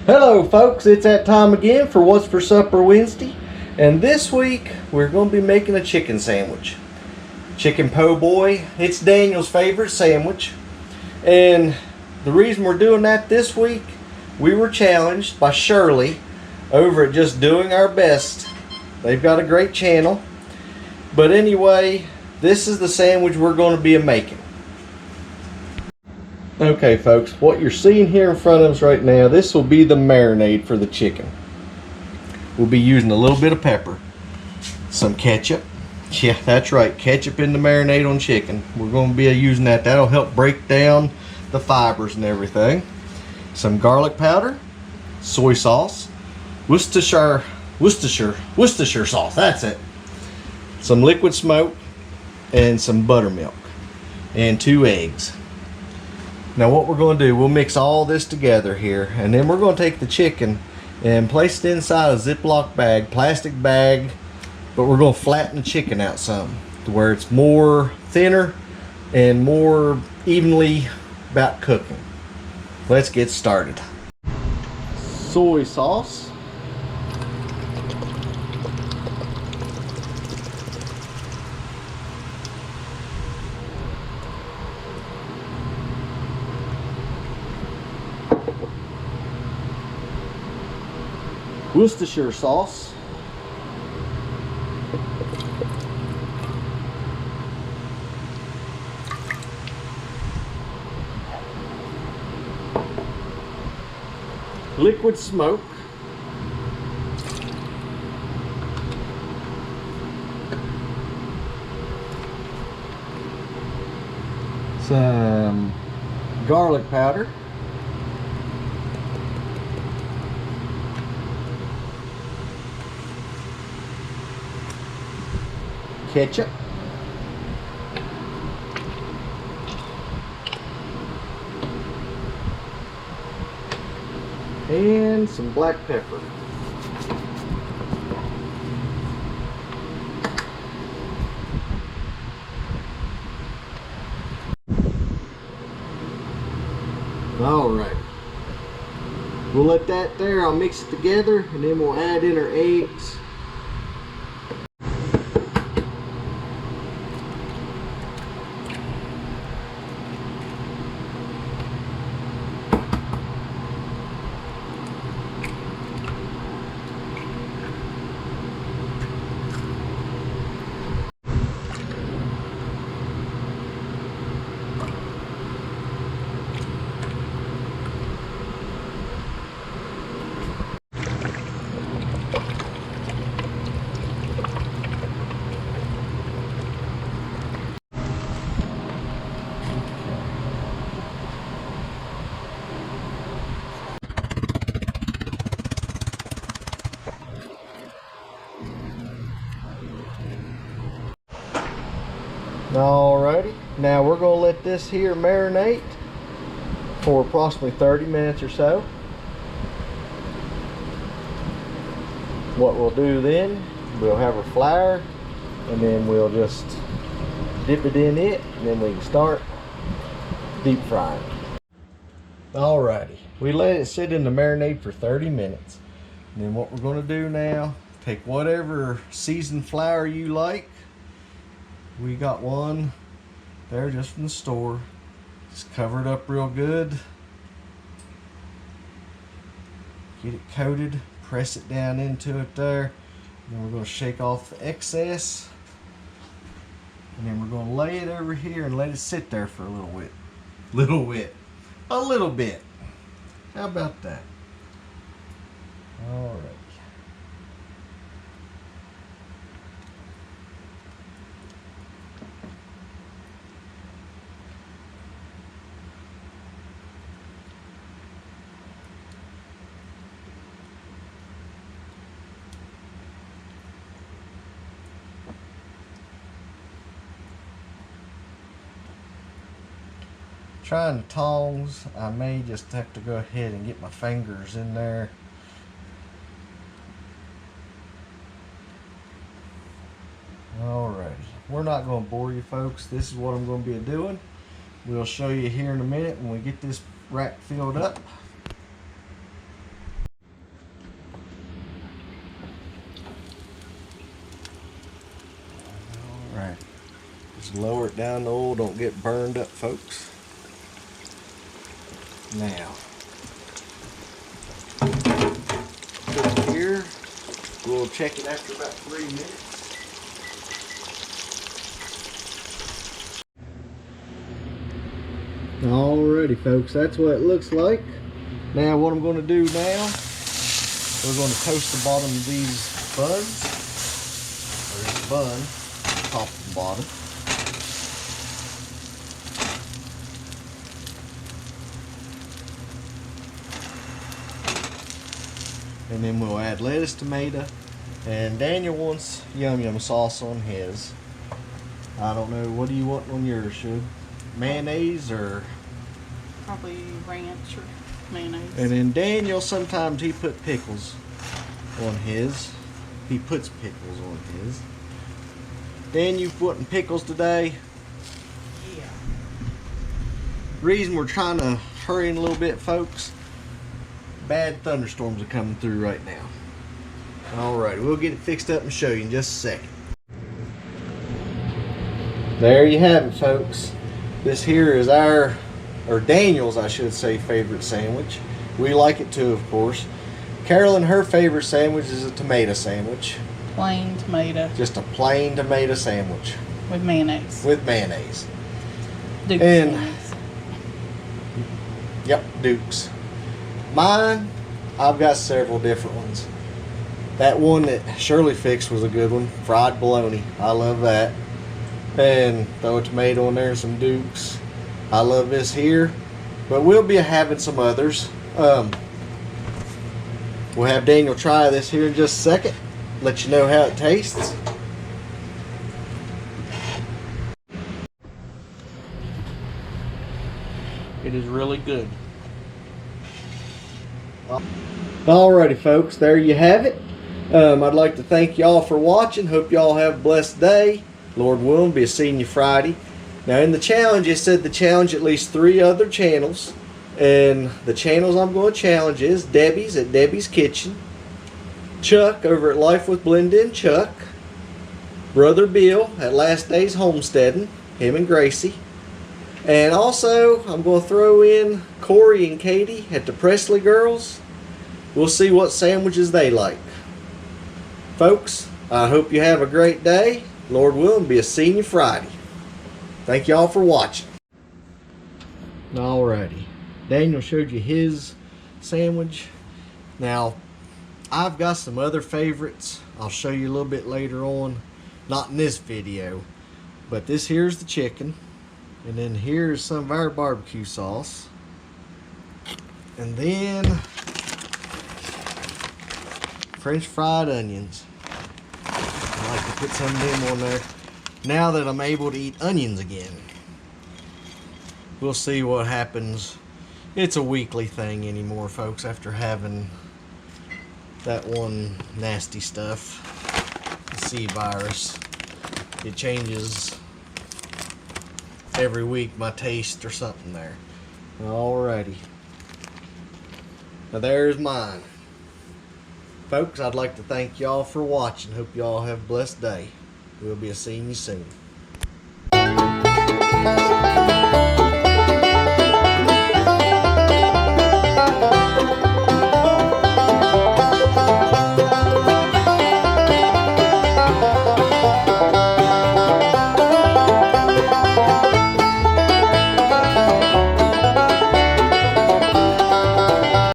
Hello folks, it's that time again for What's for Supper Wednesday, and this week we're going to be making a chicken sandwich. Chicken po' boy, it's Daniel's favorite sandwich, and the reason we're doing that this week, we were challenged by Shirley over at Just Doing Our Best. They've got a great channel, but anyway, this is the sandwich we're going to be making. Okay folks, what you're seeing here in front of us right now, this will be the marinade for the chicken. We'll be using a little bit of pepper, some ketchup. Yeah, that's right, ketchup in the marinade on chicken. We're going to be using that. That'll help break down the fibers and everything. Some garlic powder, soy sauce, Worcestershire sauce, that's it. Some liquid smoke, and some buttermilk, and 2 eggs. Now what we're going to do, we'll mix all this together here, and then we're going to take the chicken and place it inside a Ziploc bag, plastic bag, but we're going to flatten the chicken out some to where it's more thinner and more evenly about cooking. Let's get started. Soy sauce. Worcestershire sauce, liquid smoke, some garlic powder, ketchup, and some black pepper. Alright, we'll let that there. I'll mix it together and then we'll add in our eggs. Alrighty, now we're going to let this here marinate for approximately 30 minutes or so. What we'll do then, we'll have our flour and then we'll just dip it in it and then we can start deep frying. Alrighty, we let it sit in the marinade for 30 minutes. And then what we're going to do now, take whatever seasoned flour you like. We got one there just from the store. Just cover it up real good. Get it coated, press it down into it there. Then we're going to shake off the excess. And then we're going to lay it over here and let it sit there for a little bit. A little bit. How about that? All right. Trying the tongs, I may just have to go ahead and get my fingers in there. Alrighty, we're not going to bore you folks. This is what I'm going to be doing. We'll show you here in a minute when we get this rack filled up. Just lower it down the oil, don't get burned up, folks. Now, cook here. We'll check it after about 3 minutes. Alrighty, folks, that's what it looks like. Now, what I'm going to do now, we're going to toast the bottom of these buns. There's a bun, top and bottom. And then we'll add lettuce, tomato, and Daniel wants yum yum sauce on his. I don't know, what do you want on yours, Shug? Mayonnaise or? Probably ranch or mayonnaise. And then Daniel, sometimes he put pickles on his. He puts pickles on his. Dan, you putting pickles today? Yeah. Reason we're trying to hurry in a little bit, folks. Bad thunderstorms are coming through right now. Alright, we'll get it fixed up and show you in just a second. There you have it, folks. This here is our, or Daniel's, I should say, favorite sandwich. We like it too, of course. Carolyn, her favorite sandwich is a tomato sandwich. Plain tomato. Just a plain tomato sandwich. With mayonnaise. With mayonnaise. Duke's And, mayonnaise. Yep, Duke's. Mine, I've got several different ones. That one that Shirley fixed was a good one. Fried bologna. I love that. And throw a tomato in there and some Dukes. I love this here. But we'll be having some others. We'll have Daniel try this here in just a second. Let you know how it tastes. It is really good. Alrighty, folks, there you have it. I'd like to thank y'all for watching. Hope y'all have a blessed day. Lord willing, be seeing you Friday. Now, in the challenge, it said to challenge at least 3 other channels. And the channels I'm going to challenge is Debbie's at Debbie's Kitchen, Chuck over at Life with Blenda and Chuck, Brother Bill at Last Days Homesteading, him and Gracie. And also, I'm going to throw in Corey and Katie at the Presley Girls. We'll see what sandwiches they like. Folks, I hope you have a great day. Lord willing, be seeing you Friday. Thank y'all for watching. Alrighty. Daniel showed you his sandwich. Now, I've got some other favorites. I'll show you a little bit later on. Not in this video. But this here's the chicken. And then here's some of our barbecue sauce. And then French fried onions. I like to put some of them on there. Now that I'm able to eat onions again. We'll see what happens. It's a weekly thing anymore, folks, after having that one nasty stuff. The C virus. It changes every week my taste or something there. Alrighty. Now there's mine. Folks, I'd like to thank y'all for watching. Hope y'all have a blessed day. We'll be seeing you soon.